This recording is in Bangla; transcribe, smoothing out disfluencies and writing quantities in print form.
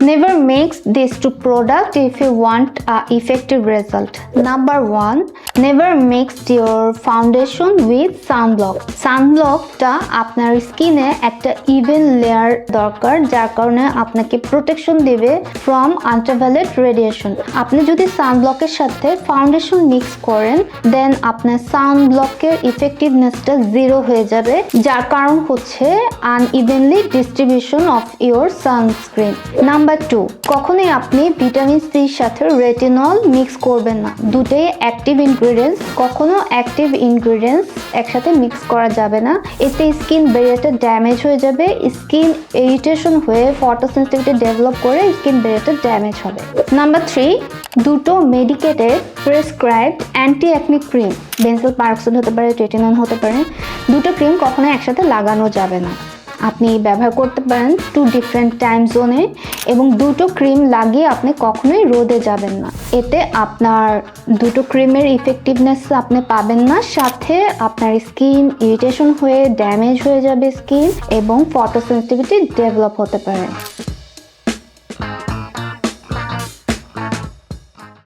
Never mix these two products if you want an effective result. Number 1, never mix your foundation with sunblock. সানব্লকটা আপনার স্কিনে একটা ইভেন লেয়ার দরকার, যার কারণে আপনাকে প্রোটেকশন দেবে ফ্রম আল্ট্রাভায়োলেট রেডিয়েশন। আপনি যদি সানব্লকের সাথে ফাউন্ডেশন মিক্স করেন দেন আপনার সানব্লকের ইফেক্টিভনেসটা 0 হয়ে যাবে, যার কারণ হচ্ছে unevenly distribution of your sunscreen. Number 2, কখনোই আপনি ভিটামিন সির সাথে রেটিনল মিক্স করবেন না। দুটোই অ্যাক্টিভ ইনগ্রেডিয়েন্টস, কখনো অ্যাক্টিভ ইনগ্রেডিয়েন্টস একসাথে মিক্স করা যাবে না। এতে স্কিন ব্যারিয়ারটা ড্যামেজ হয়ে যাবে, স্কিন ইরিটেশন হয়ে ফটোসেনসিটিভিটি ডেভেলপ করে স্কিন ব্যারিয়ারটা ড্যামেজ হবে। নাম্বার 3, দুটো medicated prescribed anti acne cream, benzoyl peroxide হতে পারে, রেটিনল হতে পারে, দুটো ক্রিম কখনোই একসাথে লাগানো যাবে না। আপনি ব্যবহার করতে পারেন 2 ডিফারেন্ট টাইম জোনে, এবং দুটো ক্রিম লাগিয়ে আপনি কখনোই রোদে যাবেন না। এতে আপনার দুটো ক্রিমের ইফেক্টিভনেস আপনি পাবেন না, সাথে আপনার স্কিন ইরিটেশন হয়ে ড্যামেজ হয়ে যাবে স্কিন, এবং ফটোসেনসিটিভিটি ডেভেলপ হতে পারে।